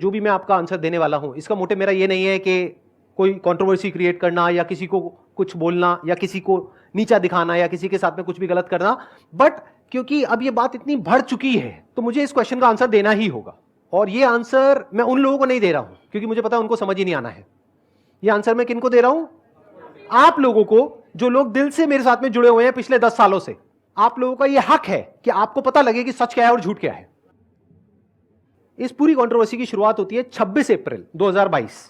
जो भी मैं आपका आंसर देने वाला हूं, इसका मोटिव मेरा ये नहीं है कि कोई कंट्रोवर्सी क्रिएट करना या किसी को कुछ बोलना या किसी को नीचा दिखाना या किसी के साथ में कुछ भी गलत करना, बट क्योंकि अब ये बात इतनी बढ़ चुकी है तो मुझे इस क्वेश्चन का आंसर देना ही होगा। और ये आंसर मैं उन लोगों को नहीं दे रहा हूं क्योंकि मुझे पता है उनको समझ ही नहीं आना है। ये आंसर मैं किनको दे रहा हूं? आप लोगों को, जो लोग दिल से मेरे साथ में जुड़े हुए हैं पिछले 10 सालों से। आप लोगों का यह हक है कि आपको पता लगे कि सच क्या है और झूठ क्या है। इस पूरी कंट्रोवर्सी की शुरुआत होती है 26 अप्रैल 2022।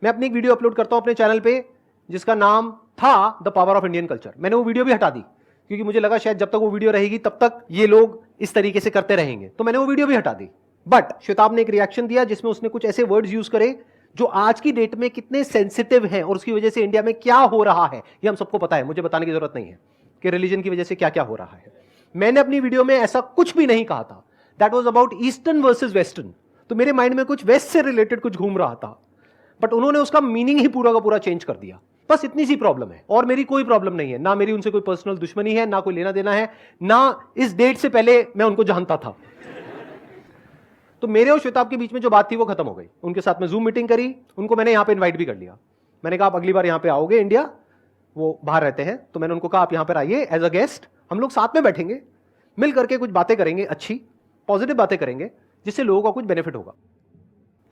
मैं अपनी एक वीडियो अपलोड करता हूं अपने चैनल पे जिसका नाम था the power of Indian culture. मैंने वो वीडियो भी हटा दी क्योंकि मुझे लगा शायद जब तक वो वीडियो रहेगी तब तक ये लोग इस तरीके से करते रहेंगे, तो मैंने वो वीडियो भी हटा दी। बट श्वेताब ने एक रिएक्शन दिया जिसमें उसने कुछ ऐसे वर्ड्स यूज करे जो आज की डेट में कितने सेंसिटिव हैं और उसकी वजह से इंडिया में क्या हो रहा है ये हम सबको पता है, मुझे बताने की जरूरत नहीं है कि रिलीजन की वजह से क्या क्या हो रहा है। मैंने अपनी वीडियो में ऐसा कुछ भी नहीं कहा था। That was about eastern versus western. तो मेरे माइंड में कुछ वेस्ट से रिलेटेड कुछ घूम रहा था, बट उन्होंने उसका मीनिंग ही पूरा का पूरा चेंज कर दिया। बस इतनी सी प्रॉब्लम है और मेरी कोई प्रॉब्लम नहीं है, ना मेरी उनसे कोई पर्सनल दुश्मनी है, ना कोई लेना देना है, ना इस डेट से पहले मैं उनको जानता था। तो मेरे और श्वेताब के बीच में जो बात थी वो खत्म हो गई। उनके साथ में जूम मीटिंग करी, उनको मैंने यहां पे इनवाइट भी कर लिया। मैंने कहा आप अगली बार यहां पे आओगे इंडिया, वो बाहर रहते हैं, तो मैंने उनको कहा आप यहां पर आइए एज अ गेस्ट, हम लोग साथ में बैठेंगे, मिल करके कुछ बातें करेंगे, अच्छी पॉजिटिव बातें करेंगे जिससे लोगों का कुछ बेनिफिट होगा।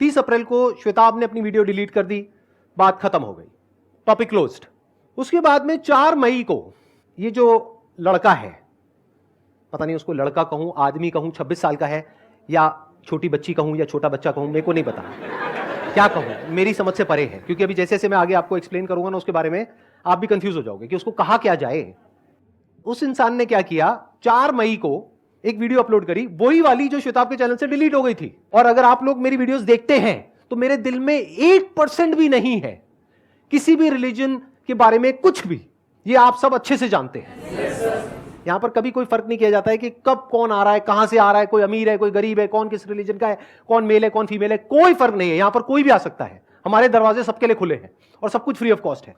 30 अप्रैल को श्वेताब ने अपनी वीडियो डिलीट कर दी, बात खत्म हो गई, टॉपिक क्लोज्ड। उसके बाद में 4 मई को ये जो लड़का है, पता नहीं उसको लड़का कहूं, आदमी कहूं, 26 साल का है, या छोटी बच्ची कहूं या छोटा बच्चा कहूं, मेरे को नहीं पता क्या कहूं, मेरी समझ से परे है। क्योंकि अभी जैसे जैसे मैं आगे आपको एक्सप्लेन करूंगा ना उसके बारे में, आप भी कंफ्यूज हो जाओगे कि उसको कहा क्या जाए। उस इंसान ने क्या किया, 4 मई को एक वीडियो अपलोड करी, वही वाली जो श्वेताब के चैनल से डिलीट हो गई थी। और अगर आप लोग मेरी वीडियोस देखते हैं तो मेरे दिल में 1% भी नहीं है किसी भी रिलीजन के बारे में कुछ भी। ये आप सब अच्छे से जानते हैं। यहां पर कभी कोई फर्क नहीं किया जाता है कि कब कौन आ रहा है, कहां से आ रहा है, कोई अमीर है, कोई गरीब है, कौन किस रिलीजन का है, कौन मेल है, कौन फीमेल है, कोई फर्क नहीं है। यहां पर कोई भी आ सकता है, हमारे दरवाजे सबके लिए खुले हैं और सब कुछ फ्री ऑफ कॉस्ट है।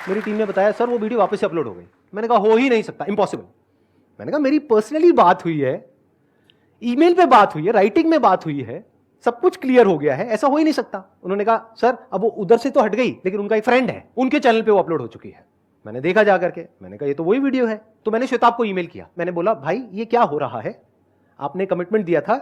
मेरी टीम ने बताया सर वो वीडियो वापस से अपलोड हो गई। मैंने कहा हो ही नहीं सकता, इम्पॉसिबल। मैंने कहा मेरी पर्सनली बात हुई है, ईमेल पे बात हुई है, राइटिंग में बात हुई है, सब कुछ क्लियर हो गया है, ऐसा हो ही नहीं सकता। उन्होंने कहा सर अब वो उधर से तो हट गई लेकिन उनका एक फ्रेंड है, उनके चैनल पे वो अपलोड हो चुकी है। मैंने देखा जा करके, मैंने कहा ये तो वही वीडियो है। तो मैंने श्वेताब को ईमेल किया, मैंने बोला भाई ये क्या हो रहा है, आपने कमिटमेंट दिया था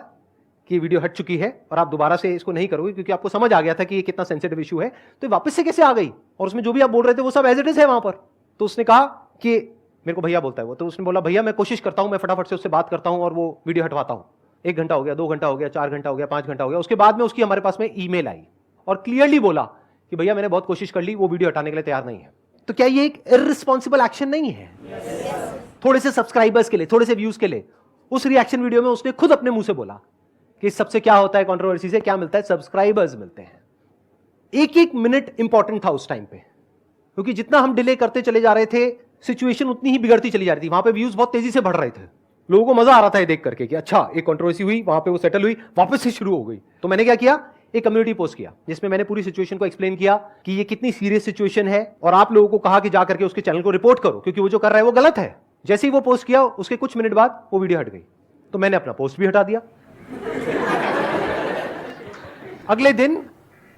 कि वीडियो हट चुकी है और आप दोबारा से इसको नहीं करोगे क्योंकि आपको समझ आ गया था कि ये कितना सेंसिटिव इशू है, तो वापस से कैसे आ गई और उसमें जो भी आप बोल रहे थे वो सब एज इट इज है वहां पर। तो उसने कहा कि मेरे को भैया बोलता है वो, तो उसने बोला भैया मैं कोशिश करता हूं, मैं फटाफट से उससे बात करता हूं और वो वीडियो हटवाता हूं। 1 घंटा हो गया, 2 घंटा हो गया, 4 घंटा हो गया, 5 घंटा हो गया। उसके बाद में उसकी हमारे पास में ईमेल आई और क्लियरली बोला कि भैया मैंने बहुत कोशिश कर ली, वो वीडियो हटाने के लिए तैयार नहीं है। तो क्या ये एक इररिस्पॉन्सिबल एक्शन नहीं है? थोड़े से सब्सक्राइबर्स के लिए, थोड़े से व्यूज के लिए। उस रिएक्शन वीडियो में उसने खुद अपने मुंह से बोला कि सबसे क्या होता है, कंट्रोवर्सी से क्या मिलता है, सब्सक्राइबर्स मिलते हैं। एक मिनट इंपॉर्टेंट था उस टाइम पे, क्योंकि जितना हम डिले करते चले जा रहे थे सिचुएशन उतनी ही बिगड़ती चली जा रही थी। वहां पे व्यूज बहुत तेजी से बढ़ रहे थे, लोगों को मजा आ रहा था ये देख करके कि अच्छा एक कंट्रोवर्सी हुई, वहां पे वो सेटल हुई, वापस से शुरू हो गई। तो मैंने क्या किया, एक कम्युनिटी पोस्ट किया जिसमें मैंने पूरी सिचुएशन को एक्सप्लेन किया कि ये कितनी सीरियस सिचुएशन है और आप लोगों को कहा कि जा करके उसके चैनल को रिपोर्ट करो क्योंकि वो जो कर रहा है वो गलत है। जैसे ही वो पोस्ट किया उसके कुछ मिनट बाद वो वीडियो हट गई, तो मैंने अपना पोस्ट भी हटा दिया। अगले दिन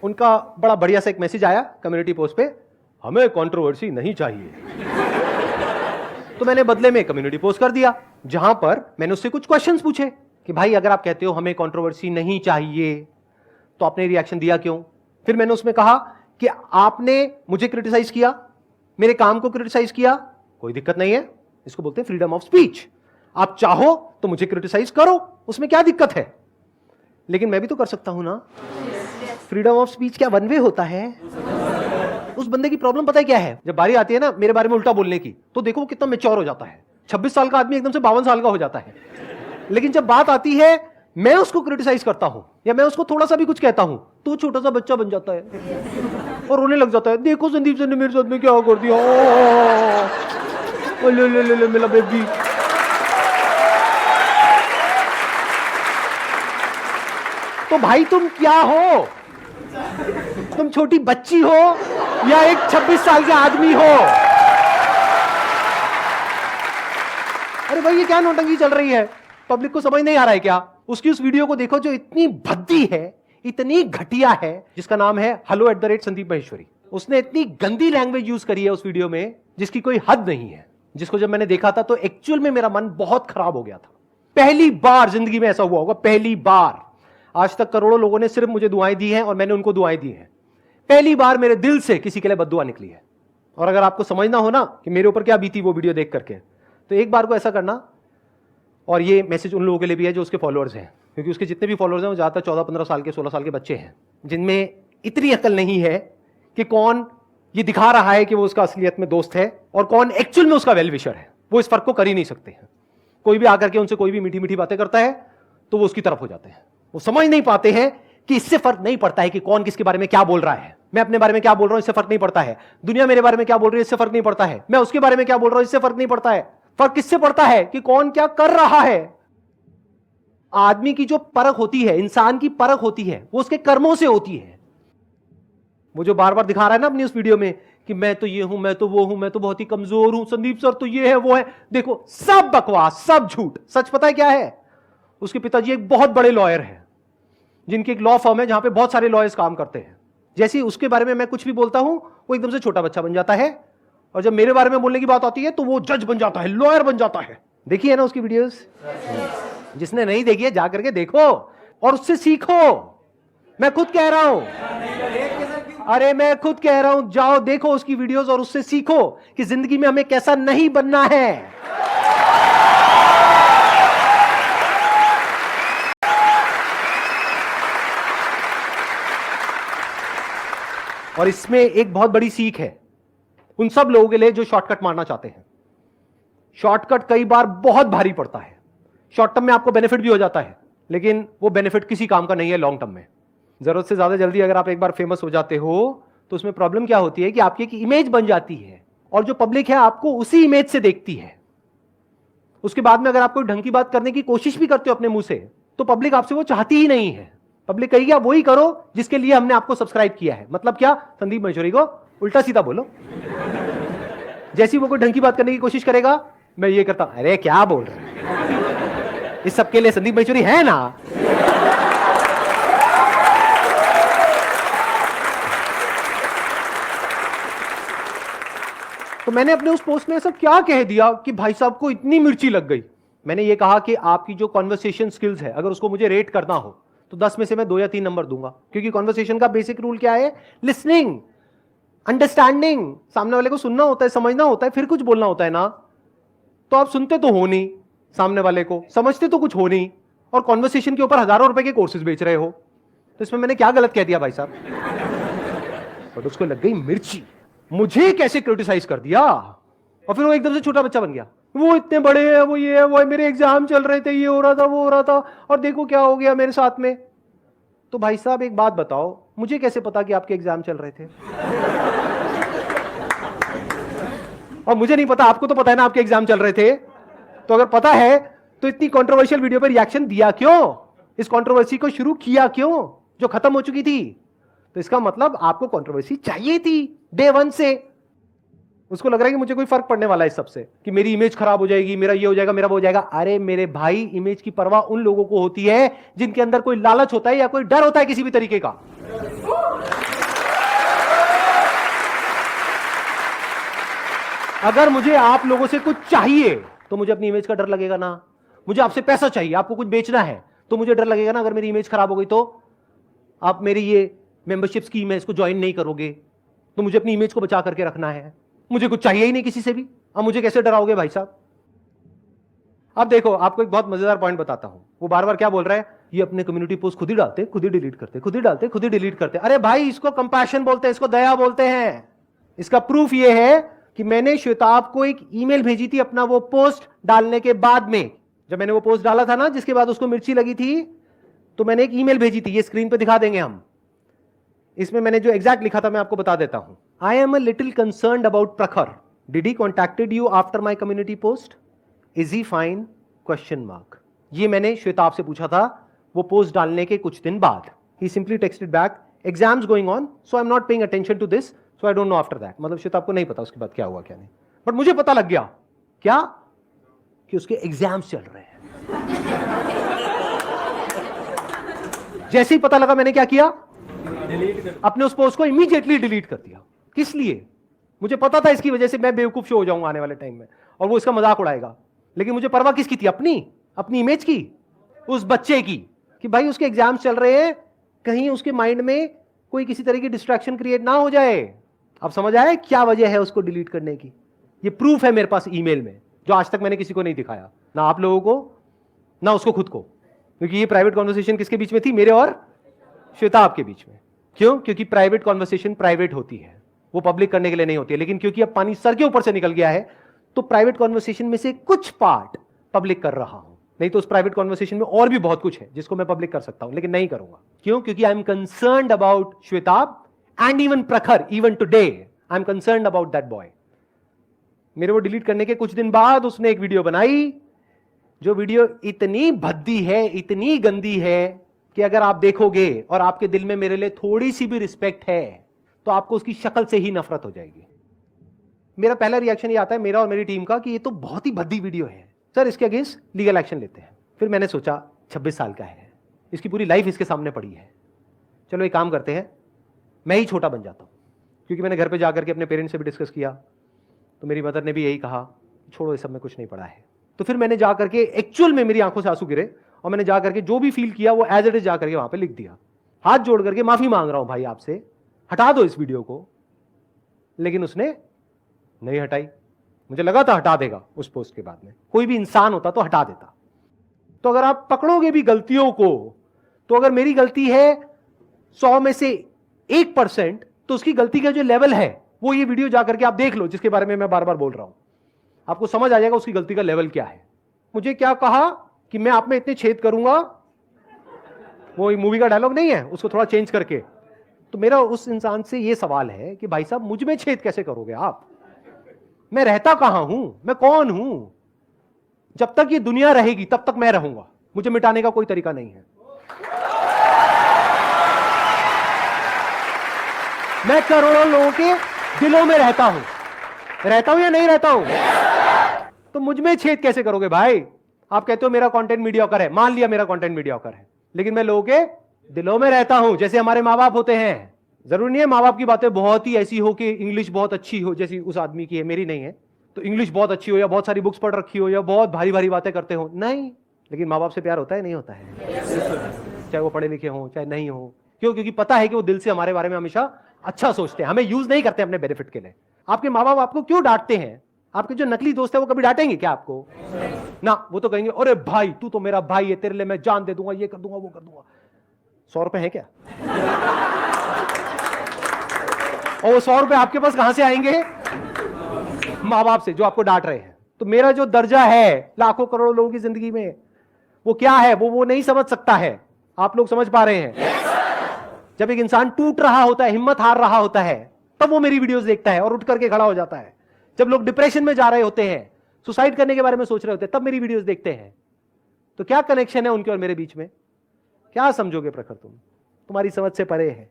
उनका बड़ा बढ़िया सा एक मैसेज आया कम्युनिटी पोस्ट पे, हमें कंट्रोवर्सी नहीं चाहिए। तो मैंने बदले में कम्युनिटी पोस्ट कर दिया जहां पर मैंने उससे कुछ क्वेश्चंस पूछे कि भाई अगर आप कहते हो हमें कंट्रोवर्सी नहीं चाहिए तो आपने रिएक्शन दिया क्यों। फिर मैंने उसमें कहा कि आपने मुझे क्रिटिसाइज किया, मेरे काम को क्रिटिसाइज किया, कोई दिक्कत नहीं है, इसको बोलते हैं फ्रीडम ऑफ स्पीच। आप चाहो तो मुझे क्रिटिसाइज करो, उसमें क्या दिक्कत है, लेकिन मैं भी तो कर सकता हूं ना। फ्रीडम ऑफ स्पीच क्या वन वे होता है? उस बंदे की प्रॉब्लम पता है क्या है, जब बारी आती है ना मेरे बारे में उल्टा बोलने की, तो देखो वो कितना मैच्योर हो जाता है। 26 साल का आदमी एकदम से 52 साल का हो जाता है। लेकिन जब बात आती है मैं उसको क्रिटिसाइज करता हूं या मैं उसको थोड़ा सा भी कुछ कहता हूं तो वो छोटा सा बच्चा बन जाता है और रोने लग जाता है, देखो संदीप सर ने मेरे साथ में क्या कर दिया, ले मेरा बेबी। तो भाई तुम क्या हो, तुम छोटी बच्ची हो या एक 26 साल के आदमी हो? अरे भाई ये क्या नौटंकी चल रही है? पब्लिक को समझ नहीं आ रहा है क्या? उसकी उस वीडियो को देखो जो इतनी भद्दी है, इतनी घटिया है, जिसका नाम है hello@संदीप महेश्वरी। उसने इतनी गंदी लैंग्वेज यूज करी है उस वीडियो में जिसकी कोई हद नहीं है, जिसको जब मैंने देखा था तो एक्चुअल में मेरा मन बहुत खराब हो गया था। पहली बार जिंदगी में ऐसा हुआ होगा, पहली बार। आज तक करोड़ों लोगों ने सिर्फ मुझे दुआएं दी हैं और मैंने उनको दुआएं दी हैं। पहली बार मेरे दिल से किसी के लिए बद्दुआ निकली है। और अगर आपको समझना हो ना कि मेरे ऊपर क्या बीती वो वीडियो देख करके, तो एक बार को ऐसा करना, और ये मैसेज उन लोगों के लिए भी है जो उसके फॉलोअर्स हैं, क्योंकि उसके जितने भी फॉलोअर्स हैं वो ज़्यादातर 14-15 साल के 16 साल के बच्चे हैं, जिनमें इतनी अकल नहीं है कि कौन ये दिखा रहा है कि वो उसका असलियत में दोस्त है और कौन एक्चुअल में उसका वेल विशर है। वो इस फर्क को कर ही नहीं सकते हैं। कोई भी आकर के उनसे कोई भी मीठी मीठी बातें करता है तो वो उसकी तरफ हो जाते हैं। वो समझ नहीं पाते हैं कि इससे फर्क नहीं पड़ता है कि कौन किसके बारे में क्या बोल रहा है। मैं अपने बारे में क्या बोल रहा हूं इससे फर्क नहीं पड़ता है, दुनिया मेरे बारे में क्या बोल रही है इससे फर्क नहीं पड़ता है, मैं उसके बारे में क्या बोल रहा हूं इससे फर्क नहीं पड़ता है। फर्क किससे पड़ता है कि कौन क्या कर रहा है। आदमी की जो परख होती है, इंसान की परख होती है, वो उसके कर्मों से होती है। वो जो बार बार दिखा रहा है ना अपनी उस वीडियो में कि मैं तो ये हूं, मैं तो वो हूं, मैं तो बहुत ही कमजोर हूं, संदीप सर तो ये है वो है, देखो सब बकवास, सब झूठ। सच पता है क्या है? उसके पिताजी एक बहुत बड़े लॉयर हैं, जिनकी एक लॉ फर्म है जहां पे बहुत सारे लॉयर्स काम करते हैं। जैसे उसके बारे में मैं कुछ भी बोलता हूं वो एकदम से छोटा बच्चा बन जाता है, और जब मेरे बारे में बोलने की बात आती है तो वो जज बन जाता है, लॉयर बन जाता है। देखिए है ना उसकी वीडियोस? जिसने नहीं देखी है जा करके देखो और उससे सीखो। मैं खुद कह रहा हूं, अरे मैं खुद कह रहा हूं, जाओ देखो उसकी वीडियोस और उससे सीखो कि जिंदगी में हमें कैसा नहीं बनना है। और इसमें एक बहुत बड़ी सीख है उन सब लोगों के लिए जो शॉर्टकट मारना चाहते हैं। शॉर्टकट कई बार बहुत भारी पड़ता है। शॉर्ट टर्म में आपको बेनिफिट भी हो जाता है, लेकिन वो बेनिफिट किसी काम का नहीं है लॉन्ग टर्म में। जरूरत से ज्यादा जल्दी अगर आप एक बार फेमस हो जाते हो तो उसमें प्रॉब्लम क्या होती है कि आपकी एक इमेज बन जाती है, और जो पब्लिक है आपको उसी इमेज से देखती है। उसके बाद में अगर आप कोई ढंग की बात करने की कोशिश भी करते हो अपने मुंह से, तो पब्लिक आपसे वो चाहती ही नहीं है। पब्लिक कहेगी आप वही करो जिसके लिए हमने आपको सब्सक्राइब किया है। मतलब क्या? संदीप महेश्वरी को उल्टा सीधा बोलो। जैसी वो कोई ढंग की बात करने की कोशिश करेगा, मैं ये करता, अरे क्या बोल रहे हैं, इस सबके लिए संदीप महेश्वरी है ना। तो मैंने अपने उस पोस्ट में ऐसा क्या कह दिया कि भाई साहब को इतनी मिर्ची लग गई? मैंने ये कहा कि आपकी जो कॉन्वर्सेशन स्किल्स है, अगर उसको मुझे रेट करना हो तो 10 में से मैं 2 या 3 नंबर दूंगा, क्योंकि कॉन्वर्सेशन का बेसिक रूल क्या है? Listening, understanding. सामने वाले को सुनना होता है, समझना होता है, फिर कुछ बोलना होता है ना। तो आप सुनते तो हो नहीं, सामने वाले को समझते तो कुछ हो नहीं, और कॉन्वर्सेशन के ऊपर हजारों रुपए के कोर्सेज बेच रहे हो। तो इसमें मैंने क्या गलत कह दिया भाई साहब? बट उसको लग गई मिर्ची, मुझे कैसे क्रिटिसाइज कर दिया, और फिर वो एकदम से छोटा बच्चा बन गया। वो इतने बड़े हैं, वो ये है, वो है, मेरे एग्जाम चल रहे थे, ये हो रहा था, वो हो रहा था, और देखो क्या हो गया मेरे साथ में। तो भाई साहब एक बात बताओ, मुझे कैसे पता कि आपके एग्जाम चल रहे थे? और मुझे नहीं पता, आपको तो पता है ना आपके एग्जाम चल रहे थे। तो अगर पता है तो इतनी कंट्रोवर्शियल वीडियो पर रिएक्शन दिया क्यों? इस कंट्रोवर्सी को शुरू किया क्यों जो खत्म हो चुकी थी? तो इसका मतलब आपको कंट्रोवर्सी चाहिए थी डे 1 से। उसको लग रहा है कि मुझे कोई फर्क पड़ने वाला है इस सबसे, कि मेरी इमेज खराब हो जाएगी, मेरा ये हो जाएगा, मेरा वो हो जाएगा। अरे मेरे भाई, इमेज की परवाह उन लोगों को होती है जिनके अंदर कोई लालच होता है या कोई डर होता है किसी भी तरीके का। अगर मुझे आप लोगों से कुछ चाहिए तो मुझे अपनी इमेज का डर लगेगा ना। मुझे आपसे पैसा चाहिए, आपको कुछ बेचना है, तो मुझे डर लगेगा ना अगर मेरी इमेज खराब हो गई तो आप मेरी ये मेंबरशिप स्कीम है इसको ज्वाइन नहीं करोगे। तो मुझे अपनी इमेज को बचा करके रखना है। मुझे कुछ चाहिए ही नहीं किसी से भी, अब मुझे कैसे डराओगे भाई साहब? अब देखो, आपको एक बहुत मजेदार पॉइंट बताता हूं। वो बार बार क्या बोल रहा है, ये अपने कम्युनिटी पोस्ट खुद ही डालते, खुद ही डिलीट करते, खुद ही डालते, खुद ही डिलीट करते। अरे भाई, इसको कंपैशन बोलते हैं, इसको दया बोलते हैं। इसका प्रूफ ये है कि मैंने श्वेताब को एक ईमेल भेजी थी अपना वो पोस्ट डालने के बाद में। जब मैंने वो पोस्ट डाला था ना, जिसके बाद उसको मिर्ची लगी थी, तो मैंने एक ईमेल भेजी थी। ये स्क्रीन पे दिखा देंगे हम। इसमें मैंने जो एग्जैक्ट लिखा था मैं आपको बता देता हूं। I am a little concerned about Prakhar. Did he contacted you after my community post? Is he fine? Question mark. ये मैंने श्वेताब से पूछा था वो पोस्ट डालने के कुछ दिन बाद। He simply texted back, exams going on so I am not paying attention to this so I don't know after that. मतलब श्वेताब को नहीं पता उसके बाद क्या हुआ क्या नहीं, बट मुझे पता लग गया क्या, कि उसके एग्जाम्स चल रहे हैं। जैसे ही पता लगा मैंने क्या किया, अपने उस पोस्ट को इमीडिएटली डिलीट कर दिया। किस लिए? मुझे पता था इसकी वजह से मैं बेवकूफ शो हो जाऊंगा आने वाले टाइम में और वो इसका मजाक उड़ाएगा। लेकिन मुझे परवाह किसकी थी? अपनी इमेज की, उस बच्चे की, कि भाई उसके एग्जाम्स चल रहे हैं, कहीं उसके माइंड में कोई किसी तरह की डिस्ट्रैक्शन क्रिएट ना हो जाए। अब समझ आया क्या वजह है उसको डिलीट करने की? ये प्रूफ है मेरे पास ईमेल में, जो आज तक मैंने किसी को नहीं दिखाया, ना आप लोगों को ना उसको खुद को, क्योंकि ये प्राइवेट कॉन्वर्सेशन किसके बीच में थी? मेरे और श्वेताब के बीच में। क्यों? क्योंकि प्राइवेट कॉन्वर्सेशन प्राइवेट होती है, वो पब्लिक करने के लिए नहीं होती है। लेकिन क्योंकि अब पानी सर के ऊपर से निकल गया है, तो प्राइवेट कॉन्वर्सेशन में से कुछ पार्ट पब्लिक कर रहा हूं। नहीं तो उस प्राइवेट कॉन्वर्सेशन में और भी बहुत कुछ है जिसको मैं पब्लिक कर सकता हूं, लेकिन नहीं करूंगा। क्यों? क्योंकि I am concerned about Shwetab and even Prakhar, even today I am concerned about that boy. मेरे वो डिलीट करने के कुछ दिन बाद उसने एक वीडियो बनाई, जो वीडियो इतनी भद्दी है, इतनी गंदी है कि अगर आप देखोगे और आपके दिल में मेरे लिए थोड़ी सी भी रिस्पेक्ट है तो आपको उसकी शक्ल से ही नफरत हो जाएगी। मेरा पहला रिएक्शन ये आता है, मेरा और मेरी टीम का, कि ये तो बहुत ही भद्दी वीडियो है सर, इसके अगेंस्ट लीगल एक्शन लेते हैं। फिर मैंने सोचा 26 साल का है, इसकी पूरी लाइफ इसके सामने पड़ी है, चलो एक काम करते हैं, मैं ही छोटा बन जाता हूं। क्योंकि मैंने घर पे जाकर के अपने पेरेंट्स से भी डिस्कस किया, तो मेरी मदर ने भी यही कहा, छोड़ो इस सब में कुछ नहीं पड़ा है। तो फिर मैंने जा करके, एक्चुअल में मेरी आंखों से आंसू गिरे और मैंने जा करके जो भी फील किया वो एज इट इज जा करके वहां पे लिख दिया। हाथ जोड़ करके माफी मांग रहा हूं भाई आपसे, हटा दो इस वीडियो को। लेकिन उसने नहीं हटाई। मुझे लगा था हटा देगा उस पोस्ट के बाद में, कोई भी इंसान होता तो हटा देता। तो अगर आप पकड़ोगे भी गलतियों को, तो अगर मेरी गलती है 100 में से 1%, तो उसकी गलती का जो लेवल है वो ये वीडियो जाकर के आप देख लो, जिसके बारे में मैं बार बार बोल रहा हूं, आपको समझ आ जाएगा उसकी गलती का लेवल क्या है। मुझे क्या कहा कि मैं आप में इतने छेद करूंगा, वो मूवी का डायलॉग नहीं है, उसको थोड़ा चेंज करके। तो मेरा उस इंसान से ये सवाल है कि भाई साहब मुझ में छेद कैसे करोगे आप? मैं रहता कहां हूं? मैं कौन हूं? जब तक ये दुनिया रहेगी तब तक मैं रहूंगा, मुझे मिटाने का कोई तरीका नहीं है। मैं करोड़ों लोगों के दिलों में रहता हूं या नहीं रहता हूं? तो मुझ में छेद कैसे करोगे भाई? आप कहते हो मेरा कंटेंट मीडियोकर है, मान लिया मेरा कंटेंट मीडियोकर है, लेकिन मैं लोगों के दिलों में रहता हूं, जैसे हमारे माँ बाप होते हैं। जरूरी नहीं है माँ बाप की बातें बहुत ही ऐसी हो कि इंग्लिश बहुत अच्छी हो, जैसी उस आदमी की है, मेरी नहीं है, तो इंग्लिश बहुत अच्छी हो या बहुत सारी बुक्स पढ़ रखी हो या बहुत भारी भारी बातें करते हो, नहीं। लेकिन माँ बाप से प्यार होता है नहीं होता है? चाहे वो पढ़े लिखे हो चाहे नहीं हो। क्यों? क्योंकि पता है कि वो दिल से हमारे बारे में हमेशा अच्छा सोचते हैं, हमें यूज नहीं करते अपने बेनिफिट के लिए। आपके माँ बाप आपको क्यों डांटते हैं? आपके जो नकली दोस्त है वो कभी डांटेंगे क्या आपको? ना, वो तो कहेंगे अरे भाई तू तो मेरा भाई है, तेरे लिए मैं जान दे दूंगा, ये कर दूंगा वो कर दूंगा। 100 रुपए है क्या? और वो 100 रुपए आपके पास कहां से आएंगे? माँ बाप से, जो आपको डांट रहे हैं। तो मेरा जो दर्जा है लाखों करोड़ों लोगों की जिंदगी में, वो क्या है वो नहीं समझ सकता है। आप लोग समझ पा रहे हैं? जब एक इंसान टूट रहा होता है, हिम्मत हार रहा होता है, तब वो मेरी वीडियोस देखता है और उठ करके खड़ा हो जाता है। जब लोग डिप्रेशन में जा रहे होते हैं, सुसाइड करने के बारे में सोच रहे होते हैं, तब मेरी वीडियोस देखते हैं। तो क्या कनेक्शन है उनके और मेरे बीच में? क्या समझोगे प्रखर? तुम्हारी समझ से परे है।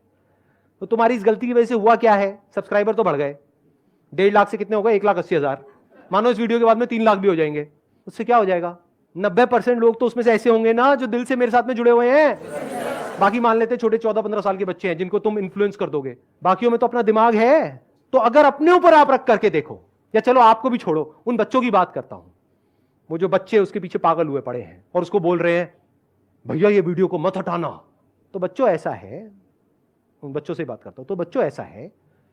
तो तुम्हारी इस गलती की वजह से हुआ क्या है? सब्सक्राइबर तो बढ़ गए, 1.5 लाख से कितने हो गए? 1,80,000। मानो इस वीडियो के बाद में 3 लाख भी हो जाएंगे, उससे क्या हो जाएगा? 90% लोग तो उसमें से ऐसे होंगे ना जो दिल से मेरे साथ में जुड़े हुए हैं। बाकी मान लेते छोटे 14-15 साल के बच्चे हैं जिनको तुम इन्फ्लुएंस कर दोगे, बाकियों में तो अपना दिमाग है। तो अगर अपने ऊपर आप रख करके देखो, या चलो आपको भी छोड़ो, उन बच्चों की बात करता हूं, वो जो बच्चे उसके पीछे पागल हुए पड़े हैं और उसको बोल रहे हैं भैया ये वीडियो को मत हटाना। तो बच्चों ऐसा है, उन बच्चों से बात करता हूं, तो बच्चों ऐसा है,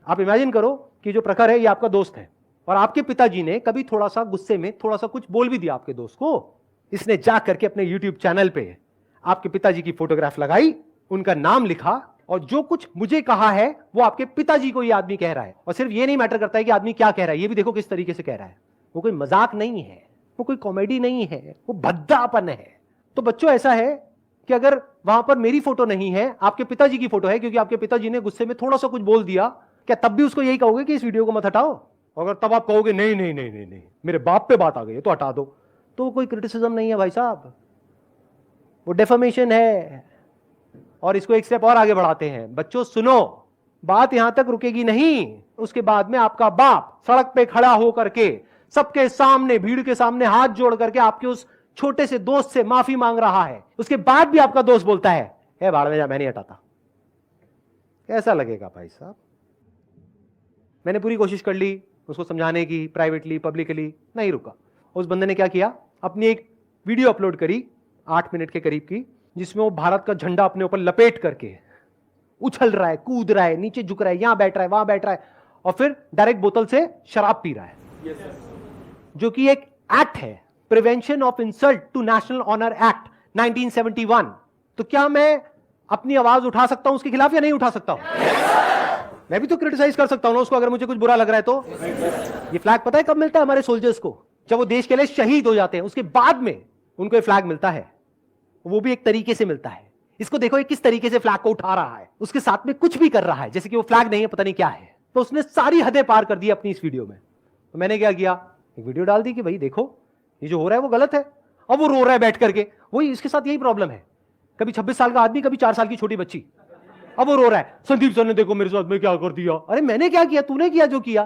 आप इमेजिन करो कि जो प्रखर है ये आपका दोस्त है और आपके पिताजी ने कभी थोड़ा सा गुस्से में थोड़ा सा कुछ बोल भी दिया आपके दोस्त को। इसने जा करके अपने YouTube चैनल पे आपके पिताजी की फोटोग्राफ लगाई, उनका नाम लिखा और जो कुछ मुझे कहा है वो आपके पिताजी को ये आदमी कह रहा है। और सिर्फ ये नहीं मैटर करता है कि आदमी क्या कह रहा है, ये भी देखो किस तरीके से कह रहा है। वो कोई मजाक नहीं है, वो कोई कॉमेडी नहीं है, वो भद्दापन है। तो बच्चों ऐसा है कि अगर वहां पर मेरी फोटो नहीं है, आपके पिताजी की फोटो है, क्योंकि आपके पिताजी ने गुस्से में थोड़ा सा कुछ बोल दिया, क्या तब भी उसको यही कहोगे कि इस वीडियो को मत हटाओ? अगर तब आप कहोगे नहीं नहीं नहीं नहीं नहीं मेरे बाप पे बात आ गई है तो हटा दो, तो कोई क्रिटिसिज्म नहीं है भाई साहब, वो डेफर्मेशन है। और इसको एक स्टेप और आगे बढ़ाते हैं। बच्चों सुनो, बात यहां तक रुकेगी नहीं। उसके बाद में आपका बाप सड़क पे खड़ा हो करके सबके सामने, भीड़ के सामने हाथ जोड़ करके आपके उस छोटे से दोस्त से माफी मांग रहा है, उसके बाद भी आपका दोस्त बोलता है भाड़ में जा, मैं नहीं हटाता। कैसा लगेगा भाई साहब? मैंने पूरी कोशिश कर ली उसको समझाने की, प्राइवेटली, पब्लिकली, नहीं रुका। उस बंदे ने क्या किया, अपनी एक वीडियो अपलोड करी 8 मिनट के करीब की, जिसमें वो भारत का झंडा अपने ऊपर लपेट करके उछल रहा है, कूद रहा है, नीचे झुक रहा है, यहां बैठ रहा है, वहां बैठ रहा है, और फिर डायरेक्ट बोतल से शराब पी रहा है। जो कि एक एक्ट है, prevention of insult to national honour act 1971। तो क्या मैं अपनी आवाज उठा सकता हूं उसके खिलाफ या नहीं उठा सकता हूं? मैं भी तो क्रिटिसाइज कर सकता हूं ना उसको, अगर मुझे कुछ बुरा लग रहा है तो। ये फ्लैग पता है कब मिलता है हमारे सोल्जर्स को? जब वो देश के लिए शहीद हो जाते हैं, उसके बाद में उनको ये फ्लैग मिलता है। वो भी एक तरीके से मिलता है। इसको देखो ये किस तरीके से फ्लैग को उठा रहा है, उसके साथ में कुछ भी कर रहा है जैसे कि वो फ्लैग नहीं है, पता नहीं क्या है। तो उसने सारी हदें पार कर दी अपनी इस वीडियो में। तो मैंने क्या किया, एक वीडियो डाल दी कि भाई देखो ये जो हो रहा है वो गलत है। अब वो रो रहा है बैठ करके, वही इसके साथ यही प्रॉब्लम है, कभी 26 साल का आदमी, कभी 4 साल की छोटी बच्ची। अब वो रो रहा है, संदीप सर ने देखो मेरे साथ में क्या कर दिया। अरे मैंने क्या किया, तूने किया जो किया।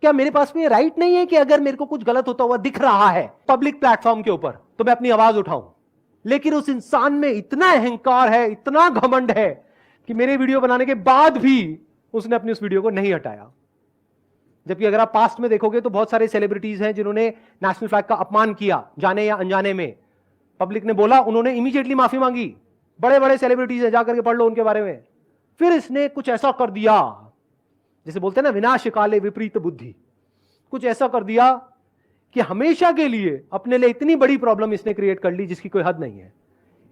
क्या मेरे पास में राइट नहीं है कि अगर मेरे को कुछ गलत होता हुआ दिख रहा है पब्लिक प्लेटफॉर्म के ऊपर तो मैं अपनी आवाज उठाऊं? लेकिन उस इंसान में इतना अहंकार है, इतना घमंड है कि मेरे वीडियो बनाने के बाद भी उसने अपनी उस वीडियो को नहीं हटाया। जबकि अगर आप पास्ट में देखोगे तो बहुत सारे सेलिब्रिटीज हैं जिन्होंने नेशनल फ्लैग का अपमान किया, जाने या अनजाने में। पब्लिक ने बोला, उन्होंने इमीडिएटली माफी मांगी। बड़े बड़े सेलिब्रिटीज हैं, जाकर के पढ़ लो उनके बारे में। फिर इसने कुछ ऐसा कर दिया, जैसे बोलते हैं ना विनाश काले विपरीत बुद्धि, कुछ ऐसा कर दिया कि हमेशा के लिए अपने लिए इतनी बड़ी प्रॉब्लम इसने क्रिएट कर ली जिसकी कोई हद नहीं है।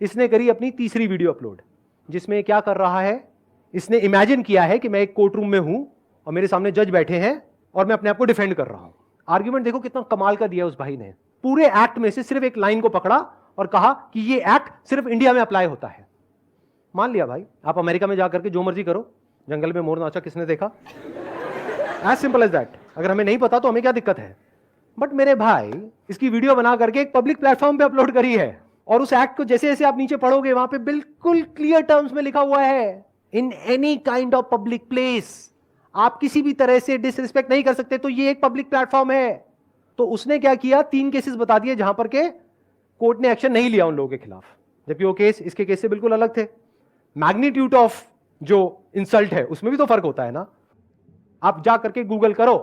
इसने करी अपनी तीसरी वीडियो अपलोड, जिसमें क्या कर रहा है, इसने इमेजिन किया है कि मैं एक कोर्ट रूम में हूं और मेरे सामने जज बैठे हैं और मैं अपने आप को डिफेंड कर रहा हूं। आर्ग्यूमेंट देखो कितना कमाल का दिया उस भाई ने। पूरे एक्ट में से सिर्फ एक लाइन को पकड़ा और कहा कि ये एक्ट सिर्फ इंडिया में अप्लाई होता है। मान लिया भाई, आप अमेरिका में जाकर के जो मर्जी करो, जंगल में मोर नाचा किसने देखा? As simple as that. अगर हमें नहीं पता तो हमें क्या दिक्कत है? बट मेरे भाई इसकी वीडियो बना करके एक पब्लिक प्लेटफॉर्म पे अपलोड करी है, और उस एक्ट को जैसे जैसे आप नीचे पढ़ोगे वहां पे बिल्कुल क्लियर टर्म्स में लिखा हुआ है, in any kind of public place आप किसी भी तरह से डिसरिस्पेक्ट नहीं कर सकते, तो ये एक पब्लिक प्लेटफॉर्म है। तो उसने क्या किया, 3 केसेस बता दिए जहां पर के कोर्ट ने एक्शन नहीं लिया उन लोगों के खिलाफ, जबकि वो केस इसके केस से बिल्कुल अलग थे। मैग्नीट्यूड ऑफ जो इंसल्ट है उसमें भी तो फर्क होता है ना। आप जा करके गूगल करो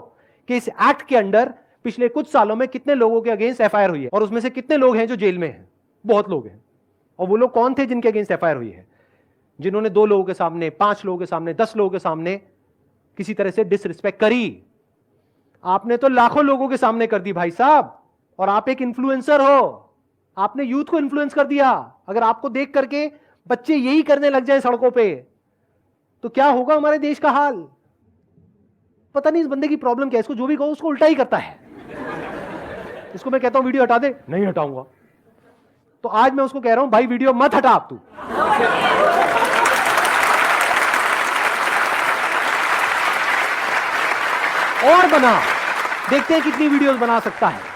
कि इस एक्ट के अंडर पिछले कुछ सालों में कितने लोगों के अगेंस्ट एफआईआर हुई है, और उसमें से कितने लोग हैं जो जेल में हैं। बहुत लोग हैं। और वो लोग कौन थे जिनके अगेंस्ट एफआईआर हुई है? जिन्होंने 2 लोगों के सामने, 5 लोगों के सामने, 10 लोगों के सामने किसी तरह से डिसरिस्पेक्ट करी। आपने तो लाखों लोगों के सामने कर दी भाई साहब, और आप एक इन्फ्लुएंसर हो, आपने यूथ को इन्फ्लुएंस कर दिया। अगर आपको देख करके बच्चे यही करने लग जाए सड़कों पे तो क्या होगा हमारे देश का हाल? पता नहीं इस बंदे की प्रॉब्लम क्या है, इसको जो भी कहो उसको उल्टा ही करता है। इसको मैं कहता हूं वीडियो हटा दे, नहीं हटाऊंगा। तो आज मैं उसको कह रहा हूं भाई वीडियो मत हटा आप, तू और बना, देखते हैं कितनी वीडियोस बना सकता है।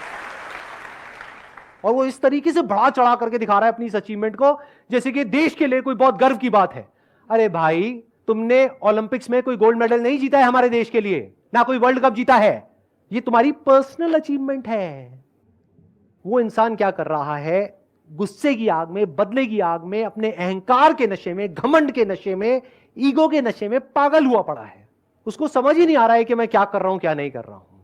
और वो इस तरीके से बढ़ा चढ़ा करके दिखा रहा है अपनी इस अचीवमेंट को जैसे कि देश के लिए कोई बहुत गर्व की बात है। अरे भाई, तुमने ओलंपिक्स में कोई गोल्ड मेडल नहीं जीता है हमारे देश के लिए, ना कोई वर्ल्ड कप जीता है, ये तुम्हारी पर्सनल अचीवमेंट है। वो इंसान क्या कर रहा है, गुस्से की आग में, बदले की आग में, अपने अहंकार के नशे में, घमंड के नशे में, ईगो के नशे में पागल हुआ पड़ा है। उसको समझ ही नहीं आ रहा है कि मैं क्या कर रहा हूं, क्या नहीं कर रहा हूं,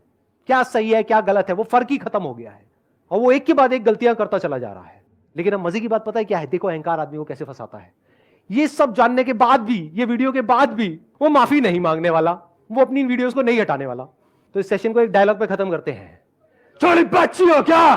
क्या सही है, क्या गलत है। वो फर्क ही खत्म हो गया है और वो एक के बाद एक गलतियां करता चला जा रहा है। लेकिन अब मजे की बात पता है क्या है? देखो अहंकार आदमी को कैसे फंसाता है। ये सब जानने के बाद भी, ये वीडियो के बाद भी वो माफी नहीं मांगने वाला, वो अपनी वीडियोस को नहीं हटाने वाला। तो इस सेशन को एक डायलॉग पे खत्म करते हैं। छोड़ी बच्ची हो क्या?